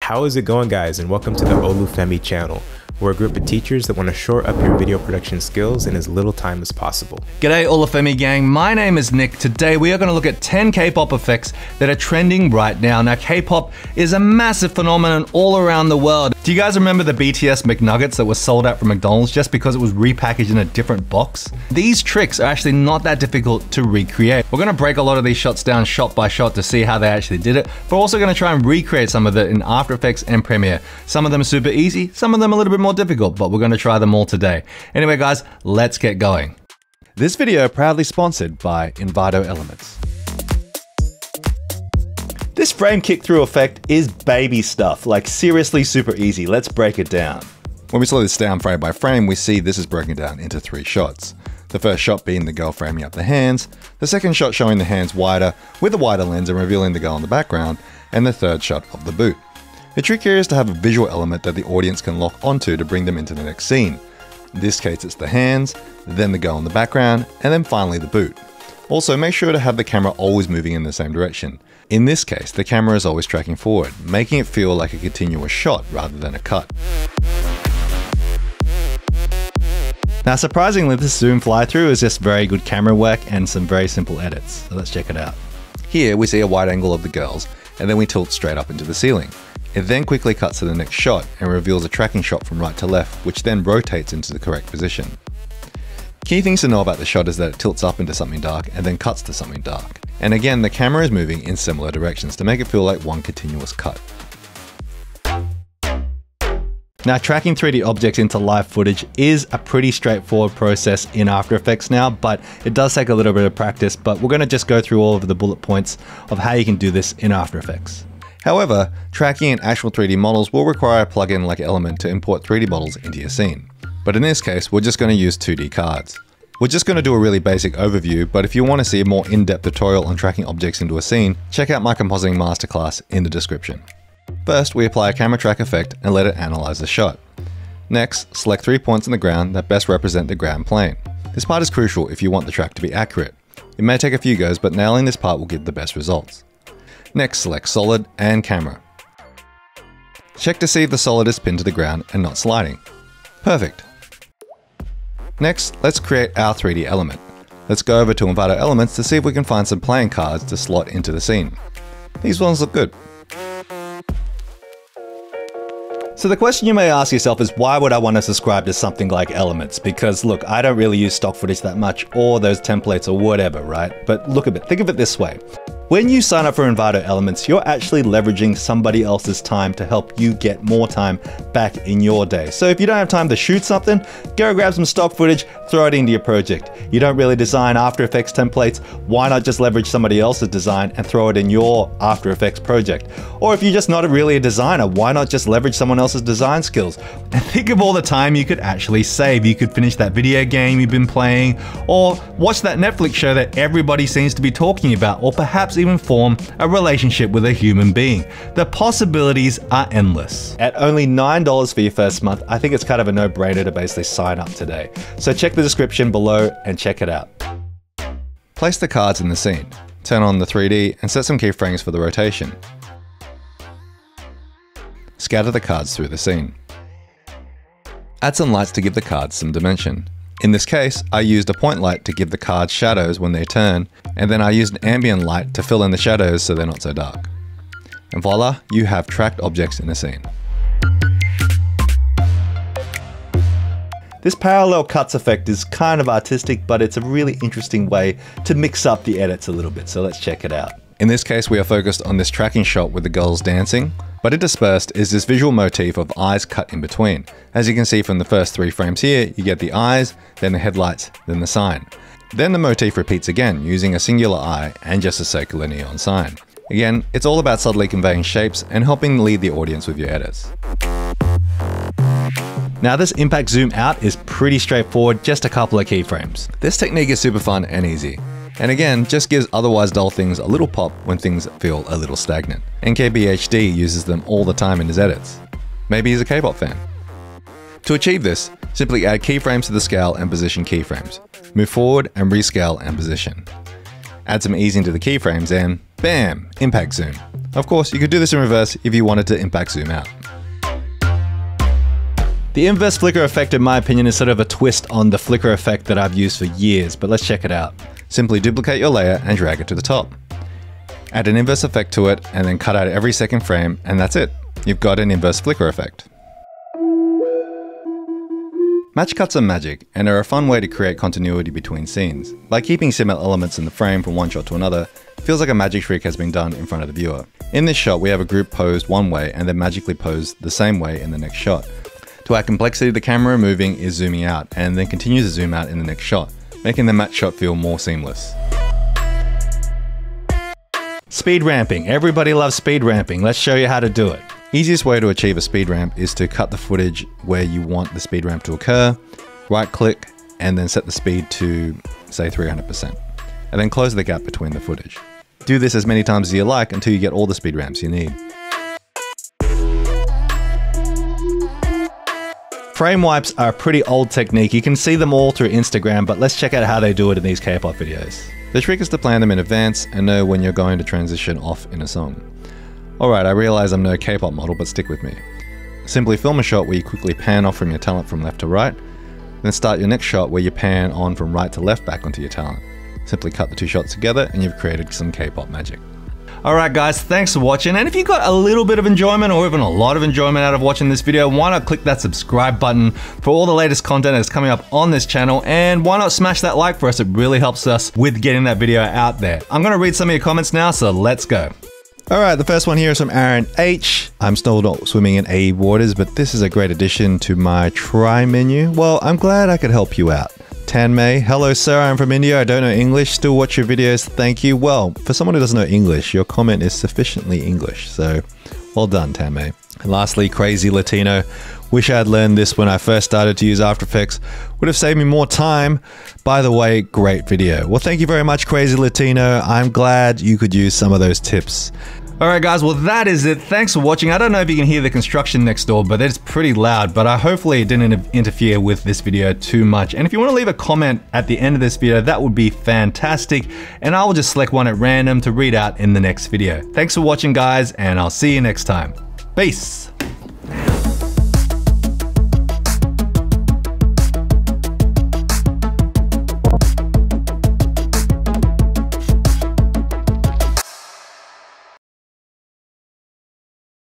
How is it going, guys, and welcome to the Olufemi channel. We're a group of teachers that want to shore up your video production skills in as little time as possible. G'day Olufemi gang, my name is Nick. Today we are going to look at 10 K-pop effects that are trending right now. Now K-pop is a massive phenomenon all around the world. Do you guys remember the BTS McNuggets that were sold out from McDonald's just because it was repackaged in a different box? These tricks are actually not that difficult to recreate. We're going to break a lot of these shots down shot by shot to see how they actually did it. We're also going to try and recreate some of it in After Effects and Premiere. Some of them are super easy, some of them a little bit more difficult, but we're going to try them all today. Anyway guys, let's get going. This video proudly sponsored by Envato Elements. This frame kick-through effect is baby stuff, like seriously super easy. Let's break it down. When we slow this down frame by frame, we see this is broken down into 3 shots. The first shot being the girl framing up the hands, the second shot showing the hands wider with a wider lens and revealing the girl in the background, and the third shot of the boot. The trick here is to have a visual element that the audience can lock onto to bring them into the next scene. In this case it's the hands, then the girl in the background, and then finally the boot. Also make sure to have the camera always moving in the same direction. In this case, the camera is always tracking forward, making it feel like a continuous shot rather than a cut. Now surprisingly, this zoom fly-through is just very good camera work and some very simple edits. So let's check it out. Here we see a wide angle of the girls, and then we tilt straight up into the ceiling. It then quickly cuts to the next shot and reveals a tracking shot from right to left, which then rotates into the correct position. Key things to know about the shot is that it tilts up into something dark and then cuts to something dark. And again, the camera is moving in similar directions to make it feel like one continuous cut. Now tracking 3D objects into live footage is a pretty straightforward process in After Effects now, but it does take a little bit of practice, but we're going to just go through all of the bullet points of how you can do this in After Effects. However, tracking in actual 3D models will require a plugin like Element to import 3D models into your scene. But in this case, we're just going to use 2D cards. We're just going to do a really basic overview, but if you want to see a more in-depth tutorial on tracking objects into a scene, check out my compositing masterclass in the description. First, we apply a camera track effect and let it analyze the shot. Next, select 3 points on the ground that best represent the ground plane. This part is crucial if you want the track to be accurate. It may take a few goes, but nailing this part will give the best results. Next, select solid and camera. Check to see if the solid is pinned to the ground and not sliding. Perfect. Next, let's create our 3D element. Let's go over to Envato Elements to see if we can find some playing cards to slot into the scene. These ones look good. So the question you may ask yourself is, why would I want to subscribe to something like Elements? Because look, I don't really use stock footage that much or those templates or whatever, right? But look at it, think of it this way. When you sign up for Envato Elements, you're actually leveraging somebody else's time to help you get more time back in your day. So if you don't have time to shoot something, go grab some stock footage, throw it into your project. You don't really design After Effects templates, why not just leverage somebody else's design and throw it in your After Effects project? Or if you're just not really a designer, why not just leverage someone else's design skills? And think of all the time you could actually save. You could finish that video game you've been playing, or watch that Netflix show that everybody seems to be talking about, or perhaps even form a relationship with a human being. The possibilities are endless. At only $9 for your first month, I think it's kind of a no-brainer to basically sign up today. So check the description below and check it out. Place the cards in the scene, turn on the 3D and set some keyframes for the rotation. Scatter the cards through the scene. Add some lights to give the cards some dimension. In this case, I used a point light to give the cards shadows when they turn, and then I used an ambient light to fill in the shadows so they're not so dark. And voila, you have tracked objects in a scene. This parallel cuts effect is kind of artistic, but it's a really interesting way to mix up the edits a little bit, so let's check it out. In this case, we are focused on this tracking shot with the girls dancing, but interspersed is this visual motif of eyes cut in between. As you can see from the first 3 frames here, you get the eyes, then the headlights, then the sign. Then the motif repeats again, using a singular eye and just a circular neon sign. Again, it's all about subtly conveying shapes and helping lead the audience with your edits. Now this impact zoom out is pretty straightforward, just a couple of keyframes. This technique is super fun and easy. And again, just gives otherwise dull things a little pop when things feel a little stagnant. NKBHD uses them all the time in his edits. Maybe he's a K-pop fan. To achieve this, simply add keyframes to the scale and position keyframes. Move forward and rescale and position. Add some ease into the keyframes and Bam! Impact zoom. Of course, you could do this in reverse if you wanted to impact zoom out. The inverse flicker effect, in my opinion, is sort of a twist on the flicker effect that I've used for years, but let's check it out. Simply duplicate your layer and drag it to the top. Add an inverse effect to it and then cut out every second frame, and that's it. You've got an inverse flicker effect. Match cuts are magic and are a fun way to create continuity between scenes. By keeping similar elements in the frame from one shot to another, it feels like a magic trick has been done in front of the viewer. In this shot, we have a group posed one way and then magically posed the same way in the next shot. To add complexity, the camera moving is zooming out and then continues to zoom out in the next shot, making the match shot feel more seamless. Speed ramping. Everybody loves speed ramping. Let's show you how to do it. Easiest way to achieve a speed ramp is to cut the footage where you want the speed ramp to occur, right click, and then set the speed to, say, 300%, and then close the gap between the footage. Do this as many times as you like until you get all the speed ramps you need. Frame wipes are a pretty old technique. You can see them all through Instagram, but let's check out how they do it in these K-pop videos. The trick is to plan them in advance and know when you're going to transition off in a song. Alright, I realize I'm no K-pop model, but stick with me. Simply film a shot where you quickly pan off from your talent from left to right, then start your next shot where you pan on from right to left back onto your talent. Simply cut the two shots together and you've created some K-pop magic. Alright guys, thanks for watching, and if you got a little bit of enjoyment or even a lot of enjoyment out of watching this video, why not click that subscribe button for all the latest content that's coming up on this channel, and why not smash that like for us? It really helps us with getting that video out there. I'm gonna read some of your comments now, so let's go. Alright, the first one here is from Aaron H. I'm still not swimming in A waters, but this is a great addition to my try menu. Well, I'm glad I could help you out. Tan Mei, hello sir, I'm from India, I don't know English, still watch your videos, thank you. Well, for someone who doesn't know English, your comment is sufficiently English, so well done, Tan Mei. And lastly, Crazy Latino, wish I had learned this when I first started to use After Effects, would have saved me more time. By the way, great video. Well, thank you very much, Crazy Latino, I'm glad you could use some of those tips. Alright guys, well that is it. Thanks for watching. I don't know if you can hear the construction next door, but it's pretty loud, but hopefully it didn't interfere with this video too much. And if you want to leave a comment at the end of this video, that would be fantastic, and I will just select one at random to read out in the next video. Thanks for watching guys, and I'll see you next time. Peace!